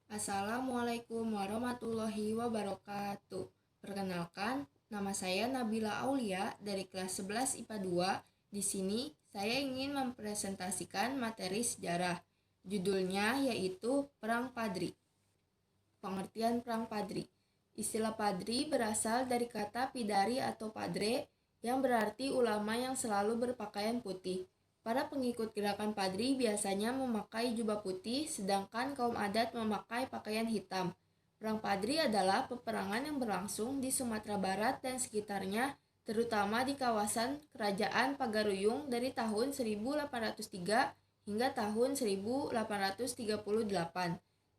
Assalamualaikum warahmatullahi wabarakatuh. Perkenalkan, nama saya Nabila Aulia dari kelas 11 IPA 2. Di sini saya ingin mempresentasikan materi sejarah. Judulnya yaitu Perang Padri. Pengertian Perang Padri. Istilah padri berasal dari kata pidari atau padre yang berarti ulama yang selalu berpakaian putih. Para pengikut gerakan Padri biasanya memakai jubah putih, sedangkan kaum adat memakai pakaian hitam. Perang Padri adalah peperangan yang berlangsung di Sumatera Barat dan sekitarnya, terutama di kawasan Kerajaan Pagaruyung dari tahun 1803 hingga tahun 1838.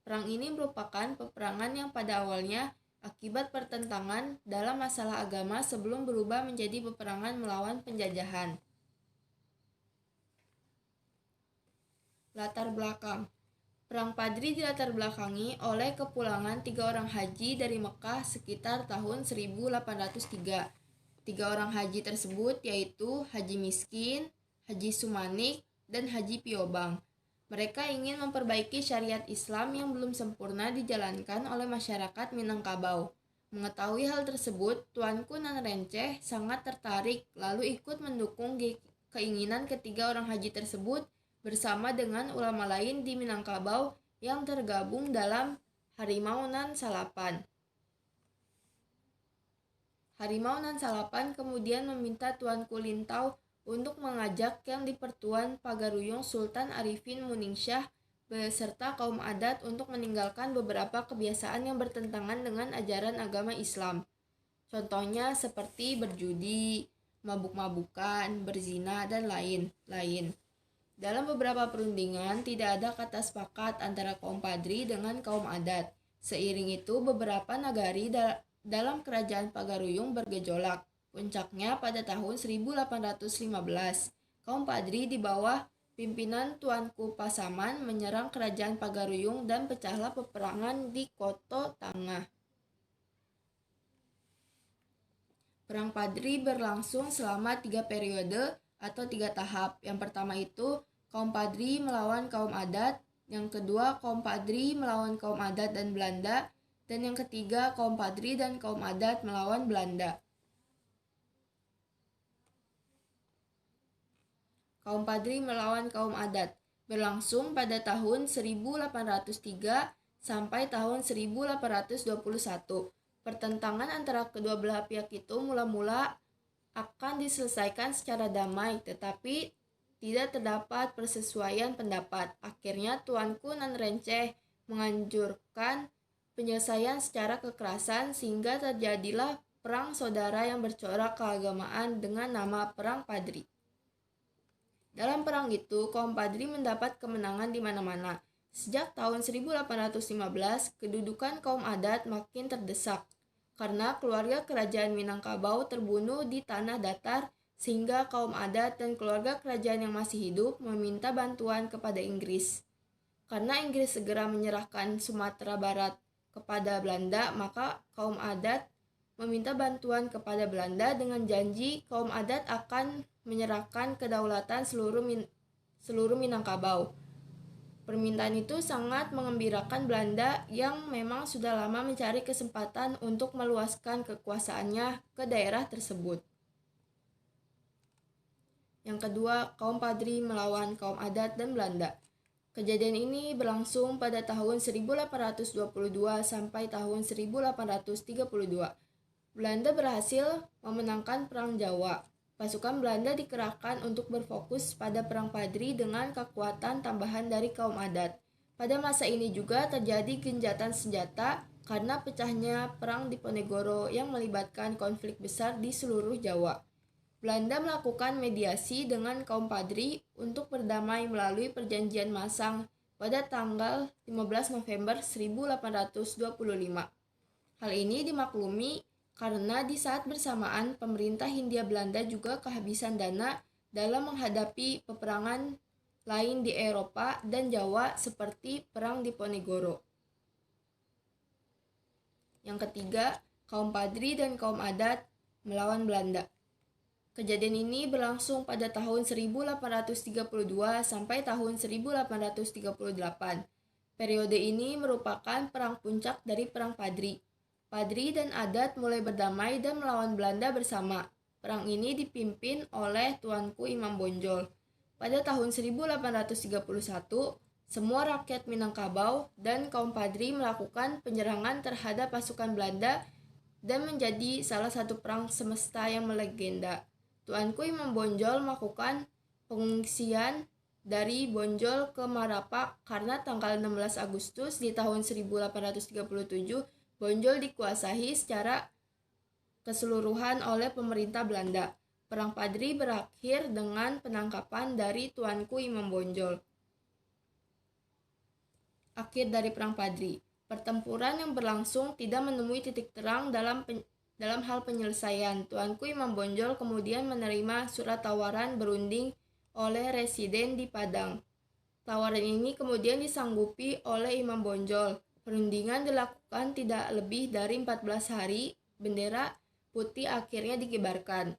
Perang ini merupakan peperangan yang pada awalnya akibat pertentangan dalam masalah agama sebelum berubah menjadi peperangan melawan penjajahan. Latar belakang. Perang Padri dilatar belakangi oleh kepulangan 3 orang haji dari Mekah sekitar tahun 1803. 3 orang haji tersebut yaitu Haji Miskin, Haji Sumanik, dan Haji Piobang. Mereka ingin memperbaiki syariat Islam yang belum sempurna dijalankan oleh masyarakat Minangkabau. Mengetahui hal tersebut, Tuanku Nan Renceh sangat tertarik lalu ikut mendukung keinginan ketiga orang haji tersebut bersama dengan ulama lain di Minangkabau yang tergabung dalam Harimau Nan Salapan. Harimau Nan Salapan kemudian meminta Tuanku Lintau untuk mengajak yang di-Pertuan Pagaruyung Sultan Arifin Muningsyah beserta kaum adat untuk meninggalkan beberapa kebiasaan yang bertentangan dengan ajaran agama Islam. Contohnya seperti berjudi, mabuk-mabukan, berzina, dan lain-lain. Dalam beberapa perundingan, tidak ada kata sepakat antara kaum Padri dengan kaum adat. Seiring itu, beberapa nagari dalam kerajaan Pagaruyung bergejolak. Puncaknya pada tahun 1815, kaum Padri di bawah pimpinan Tuanku Pasaman menyerang kerajaan Pagaruyung dan pecahlah peperangan di Koto Tangah. Perang Padri berlangsung selama 3 periode atau 3 tahap. Yang pertama itu kaum Padri melawan kaum adat, yang kedua kaum Padri melawan kaum adat dan Belanda, dan yang ketiga kaum Padri dan kaum adat melawan Belanda. Kaum Padri melawan kaum adat berlangsung pada tahun 1803 sampai tahun 1821. Pertentangan antara kedua belah pihak itu mula-mula akan diselesaikan secara damai, tetapi tidak terdapat persesuaian pendapat. Akhirnya Tuanku Nan Renceh menganjurkan penyelesaian secara kekerasan sehingga terjadilah perang saudara yang bercorak keagamaan dengan nama Perang Padri. Dalam perang itu, kaum Padri mendapat kemenangan di mana-mana. Sejak tahun 1815, kedudukan kaum adat makin terdesak karena keluarga kerajaan Minangkabau terbunuh di tanah datar sehingga kaum adat dan keluarga kerajaan yang masih hidup meminta bantuan kepada Inggris. Karena Inggris segera menyerahkan Sumatera Barat kepada Belanda, maka kaum adat meminta bantuan kepada Belanda dengan janji kaum adat akan menyerahkan kedaulatan seluruh Minangkabau. Permintaan itu sangat mengembirakan Belanda yang memang sudah lama mencari kesempatan untuk meluaskan kekuasaannya ke daerah tersebut. Yang kedua, kaum Padri melawan kaum adat dan Belanda. Kejadian ini berlangsung pada tahun 1822 sampai tahun 1832. Belanda berhasil memenangkan Perang Jawa. Pasukan Belanda dikerahkan untuk berfokus pada Perang Padri dengan kekuatan tambahan dari kaum adat. Pada masa ini juga terjadi gencatan senjata karena pecahnya Perang Diponegoro yang melibatkan konflik besar di seluruh Jawa. Belanda melakukan mediasi dengan kaum Padri untuk berdamai melalui perjanjian Masang pada tanggal 15 November 1825. Hal ini dimaklumi karena di saat bersamaan pemerintah Hindia Belanda juga kehabisan dana dalam menghadapi peperangan lain di Eropa dan Jawa seperti Perang Diponegoro. Yang ketiga, kaum Padri dan kaum adat melawan Belanda. Kejadian ini berlangsung pada tahun 1832 sampai tahun 1838. Periode ini merupakan perang puncak dari Perang Padri. Padri dan Adat mulai berdamai dan melawan Belanda bersama. Perang ini dipimpin oleh Tuanku Imam Bonjol. Pada tahun 1831, semua rakyat Minangkabau dan kaum Padri melakukan penyerangan terhadap pasukan Belanda dan menjadi salah satu perang semesta yang melegenda. Tuanku Imam Bonjol melakukan pengungsian dari Bonjol ke Marapak karena tanggal 16 Agustus di tahun 1837 Bonjol dikuasai secara keseluruhan oleh pemerintah Belanda. Perang Padri berakhir dengan penangkapan dari Tuanku Imam Bonjol. Akhir dari Perang Padri. Pertempuran yang berlangsung tidak menemui titik terang dalam hal penyelesaian. Tuanku Imam Bonjol kemudian menerima surat tawaran berunding oleh residen di Padang. Tawaran ini kemudian disanggupi oleh Imam Bonjol. Perundingan dilakukan tidak lebih dari 14 hari. Bendera putih akhirnya dikibarkan.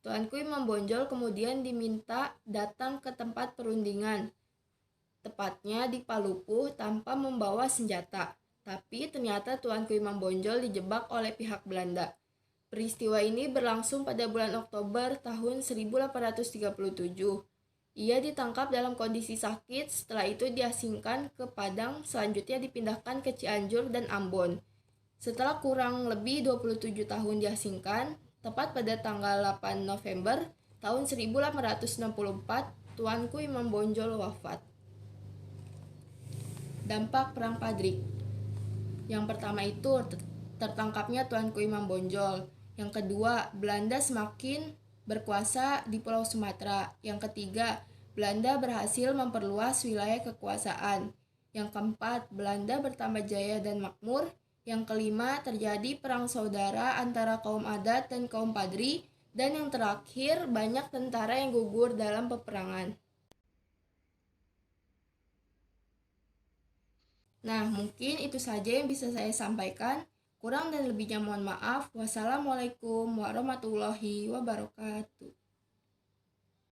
Tuanku Imam Bonjol kemudian diminta datang ke tempat perundingan, tepatnya di Palupuh, tanpa membawa senjata. Tapi ternyata Tuanku Imam Bonjol dijebak oleh pihak Belanda. Peristiwa ini berlangsung pada bulan Oktober tahun 1837. Ia ditangkap dalam kondisi sakit, setelah itu diasingkan ke Padang, selanjutnya dipindahkan ke Cianjur dan Ambon. Setelah kurang lebih 27 tahun diasingkan, tepat pada tanggal 8 November tahun 1864, Tuanku Imam Bonjol wafat. Dampak Perang Padri. Yang pertama itu tertangkapnya Tuanku Imam Bonjol. Yang kedua, Belanda semakin berkuasa di Pulau Sumatera. Yang ketiga, Belanda berhasil memperluas wilayah kekuasaan. Yang keempat, Belanda bertambah jaya dan makmur. Yang kelima, terjadi perang saudara antara kaum adat dan kaum Padri. Dan yang terakhir, banyak tentara yang gugur dalam peperangan. Nah, mungkin itu saja yang bisa saya sampaikan. Kurang dan lebihnya mohon maaf. Wassalamualaikum warahmatullahi wabarakatuh.